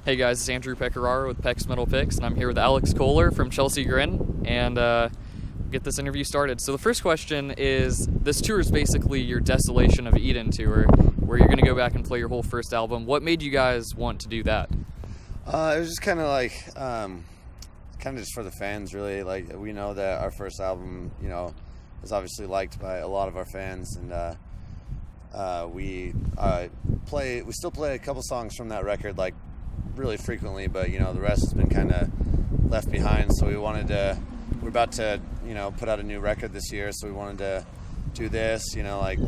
Hey guys, it's Andrew Pecoraro with PecksMetalPicks, and I'm here with Alex Koehler from Chelsea Grin, and get this interview started. So the first question is, this tour is basically your Desolation of Eden Tour, where you're going to go back and play your whole first album. What made you guys want to do that? It was just kind of like, kind of just for the fans, really. Like, we know that our first album, you know, was obviously liked by a lot of our fans, and we still play a couple songs from that record, like, really frequently, but you know, the rest has been kind of left behind. So we're about to, you know, put out a new record this year, so we wanted to do this, you know, like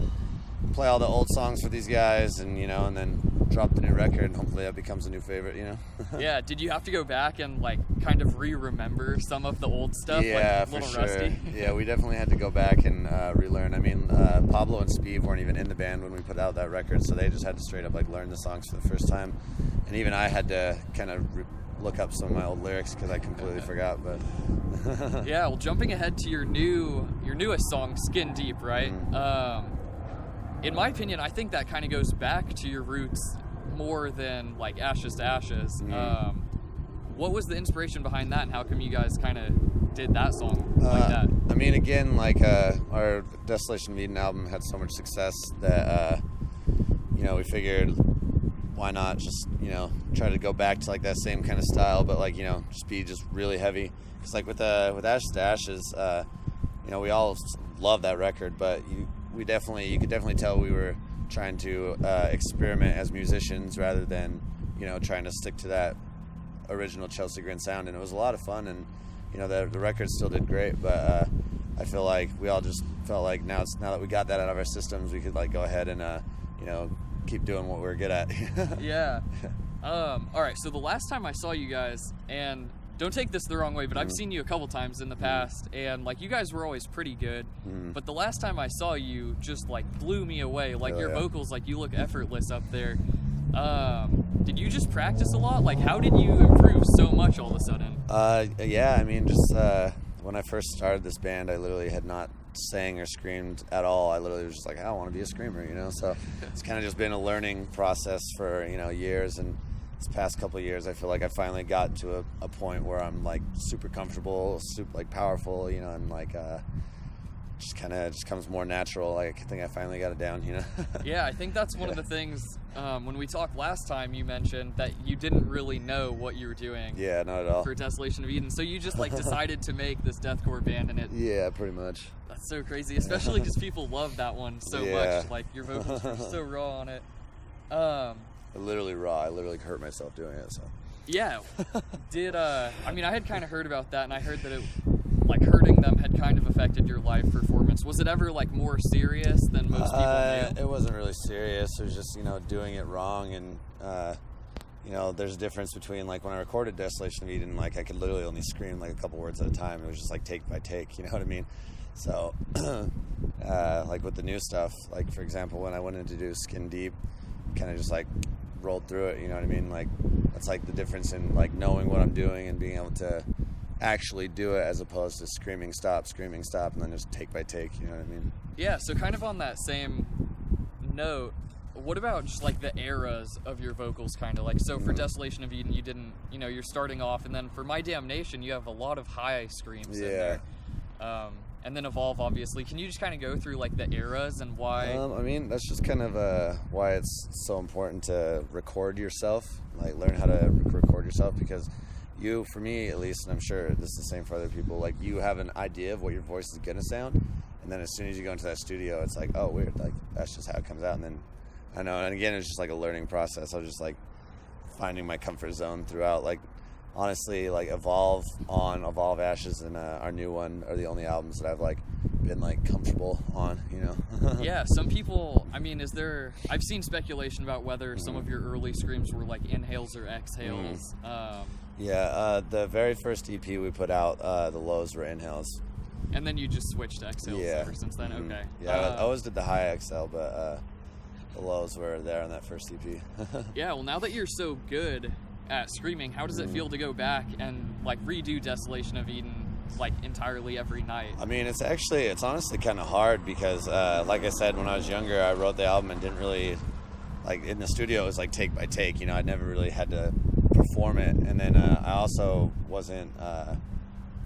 play all the old songs for these guys, and you know, and then drop the new record, and hopefully that becomes a new favorite, you know. Yeah, did you have to go back and like kind of remember some of the old stuff? Yeah, like, for sure. Rusty? Yeah, we definitely had to go back and relearn. I mean, Pablo and Steve weren't even in the band when we put out that record, so they just had to straight up like learn the songs for the first time, and even I had to kind of look up some of my old lyrics because I completely forgot. But yeah, well, jumping ahead to your newest song, Skin Deep, right? Mm-hmm. In my opinion, I think that kind of goes back to your roots more than like Ashes to Ashes. Mm-hmm. What was the inspiration behind that, and how come you guys kind of did that song like that? I mean, again, like our Desolation of Eden album had so much success that you know, we figured why not just, you know, try to go back to like that same kind of style, but like, you know, just be just really heavy. Because like with Ashes to Ashes, you know, we all love that record, but you could definitely tell we were trying to experiment as musicians rather than, you know, trying to stick to that original Chelsea Grin sound, and it was a lot of fun, and you know, the record still did great, but I feel like we all just felt like now that we got that out of our systems, we could like go ahead and you know, keep doing what we're good at. Yeah. All right, so the last time I saw you guys, and don't take this the wrong way, but I've seen you a couple times in the past, and like you guys were always pretty good, but the last time I saw you just like blew me away. Like your vocals, like you look effortless up there. Did you just practice a lot? Like, how did you improve so much all of a sudden? Yeah, I mean, just when I first started this band, I literally had not sang or screamed at all. I literally was just like, I want to be a screamer, you know? So it's kind of just been a learning process for, you know, years, and this past couple of years, I feel like I finally got to a point where I'm like super comfortable, super like powerful, you know, and like just comes more natural. Like, I think I finally got it down, you know. Yeah, I think that's one of the things when we talked last time, you mentioned that you didn't really know what you were doing. Yeah, not at all. For Desolation of Eden, so you just like decided to make this deathcore band, and it. Yeah, pretty much. That's so crazy, especially because people love that one so much. Like your vocals were so raw on it. Literally raw. I literally hurt myself doing it. So. Yeah. I mean, I had kind of heard about that, and I heard that it, like, hurting them had kind of affected your live performance. Was it ever like more serious than most people knew? It wasn't really serious. It was just, you know, doing it wrong, and you know, there's a difference between like when I recorded Desolation of Eden, like I could literally only scream like a couple words at a time. It was just like take by take, you know what I mean? So like with the new stuff, like for example, when I went in to do Skin Deep, kind of just like rolled through it, you know what I mean? Like that's like the difference in like knowing what I'm doing and being able to actually do it, as opposed to screaming stop, and then just take by take, you know what I mean? Yeah, so kind of on that same note, what about just like the eras of your vocals, kind of like, so for Desolation of Eden, you didn't, you know, you're starting off, and then for My Damnation, you have a lot of high screams in there. And then Evolve, obviously. Can you just kind of go through like the eras and why? I mean, that's just kind of why it's so important to record yourself, like learn how to record yourself, because you, for me at least, and I'm sure this is the same for other people, like you have an idea of what your voice is gonna sound, and then as soon as you go into that studio, it's like, oh, weird, like that's just how it comes out. And then I know, and again, it's just like a learning process. I was just like finding my comfort zone throughout. Like honestly, like Evolve, Ashes, and our new one are the only albums that I've like been like comfortable on, you know. Yeah, some people, I mean, I've seen speculation about whether some of your early screams were like inhales or exhales. Yeah, the very first EP we put out, the lows were inhales. And then you just switched to exhales ever since then? Okay. Yeah, I always did the high exhale, but the lows were there on that first EP. Yeah, well, now that you're so good at screaming, how does it feel to go back and like redo Desolation of Eden like entirely every night? I mean, it's honestly kind of hard because like I said, when I was younger, I wrote the album and didn't really, like in the studio it was like take by take, you know. I never really had to perform it. And then I also wasn't, I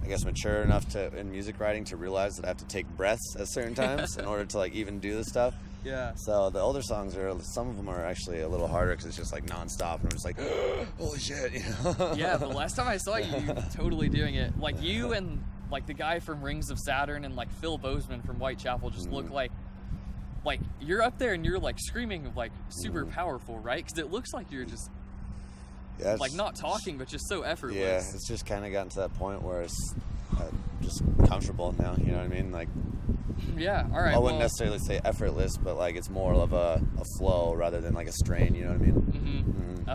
guess, mature enough in music writing to realize that I have to take breaths at certain times in order to like even do the stuff. Yeah. So the older songs some of them are actually a little harder because it's just like nonstop, and I'm just like, holy shit, you know? Yeah, the last time I saw you totally doing it, like you and like the guy from Rings of Saturn and like Phil Bozeman from Whitechapel just look like you're up there and you're like screaming like super powerful, right? Because it looks like you're just like not talking, but just so effortless. Yeah, it's just kind of gotten to that point where it's just comfortable now. You know what I mean? Like. Yeah, all right. I wouldn't necessarily say effortless, but like it's more of a flow rather than like a strain. You know what I mean?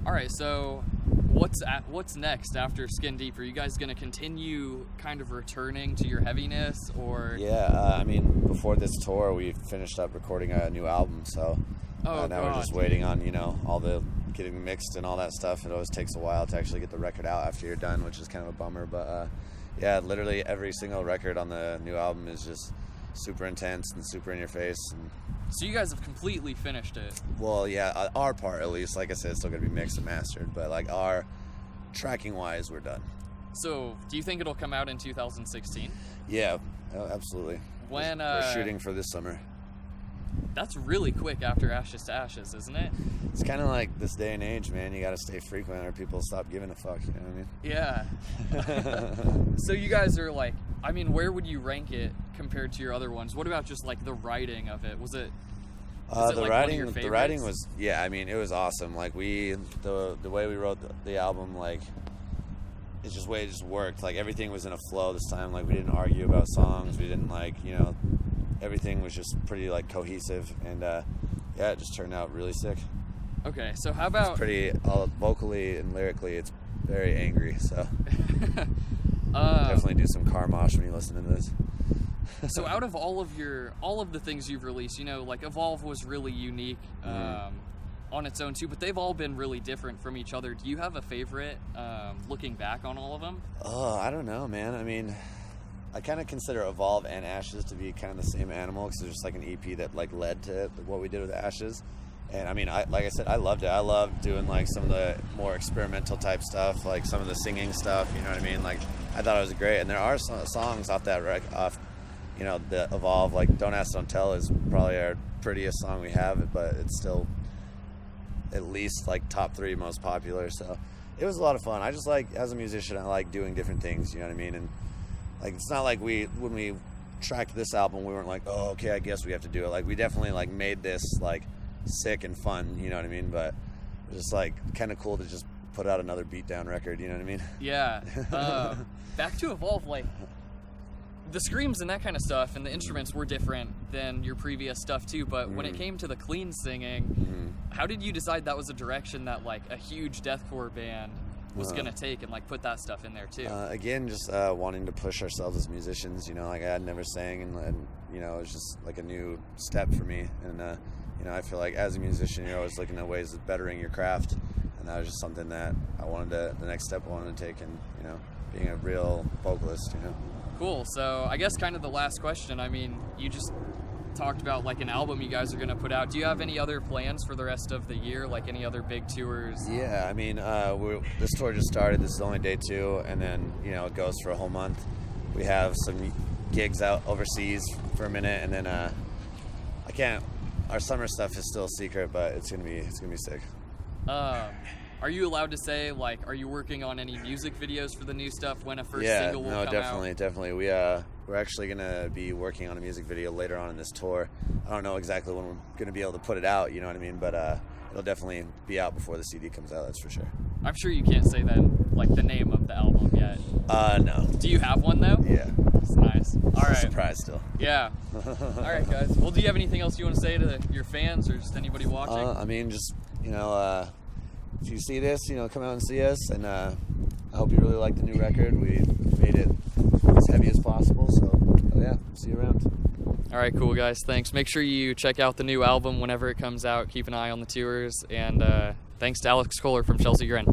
All right. So, what's next after Skin Deep? Are you guys gonna continue kind of returning to your heaviness, or? Yeah, I mean, before this tour, we finished up recording a new album, so now we're just waiting on all the getting mixed and all that stuff. It always takes a while to actually get the record out after you're done, which is kind of a bummer, but. Yeah, literally every single record on the new album is just super intense and super in your face. And so you guys have completely finished it? Well, yeah, our part at least. Like I said, it's still going to be mixed and mastered, but like our tracking-wise, we're done. So do you think it'll come out in 2016? Yeah, absolutely. When we're shooting for this summer. That's really quick after Ashes to Ashes, isn't it? It's kind of like this day and age, man. You got to stay frequent or people stop giving a fuck, you know what I Yeah. mean? So you guys are like, I mean, where would you rank it compared to your other ones? What about just like the writing of it? Was it the like writing? The writing was, yeah. I mean, it was awesome. Like the way we wrote the album, like it's just way it just worked. Like everything was in a flow this time. Like we didn't argue about songs. We didn't everything was just pretty like cohesive, and yeah, it just turned out really sick. Okay, so how about... It's pretty, vocally and lyrically, it's very angry, so... definitely do some car mosh when you listen to this. So out of all of the things you've released, like Evolve was really unique on its own too, but they've all been really different from each other. Do you have a favorite looking back on all of them? Oh, I don't know, man. I mean, I kind of consider Evolve and Ashes to be kind of the same animal, because there's just like an EP that like led to what we did with Ashes. And I mean, like I said, I loved it. I loved doing like some of the more experimental type stuff, like some of the singing stuff. You know what I mean? Like I thought it was great. And there are some songs off that the Evolve. Like Don't Ask, Don't Tell is probably our prettiest song we have, but it's still at least like top 3 most popular. So it was a lot of fun. I just like, as a musician, I like doing different things. You know what I mean? And like it's not like when we tracked this album, we weren't like, oh, okay, I guess we have to do it. Like we definitely like made this like sick and fun, you know what I mean? But it's just like kind of cool to just put out another beatdown record, you know what I mean? Yeah. Back to Evolve, like the screams and that kind of stuff and the instruments were different than your previous stuff too, but when it came to the clean singing, how did you decide that was a direction that like a huge deathcore band was gonna take and like put that stuff in there too? Again, just wanting to push ourselves as musicians, like I had never sang, and it was just like a new step for me. And I feel like as a musician, you're always looking at ways of bettering your craft, and that was just something that the next step I wanted to take, and being a real vocalist. Cool. So I guess kind of the last question. I mean, you just talked about like an album you guys are going to put out. Do you have any other plans for the rest of the year, like any other big tours? Yeah, I mean, this tour just started. This is only day 2, and then it goes for a whole month. We have some gigs out overseas for a minute, and then our summer stuff is still a secret, but it's gonna be sick. Are you allowed to say, like, are you working on any music videos for the new stuff when a first single will come out? Yeah, definitely. We're actually gonna be working on a music video later on in this tour. I don't know exactly when we're gonna be able to put it out, you know what I mean? But it'll definitely be out before the CD comes out, that's for sure. I'm sure you can't say that, like, the name of the album yet. No. Do you have one, though? Yeah. It's nice. All right. Surprise still. Yeah. All right, guys. Well, do you have anything else you want to say to your fans or just anybody watching? I mean, just, if you see this, come out and see us, and I hope you really like the new record. We made it as heavy as possible, so yeah, see you around. All right, cool, guys. Thanks. Make sure you check out the new album whenever it comes out. Keep an eye on the tours, and thanks to Alex Koehler from Chelsea Grin.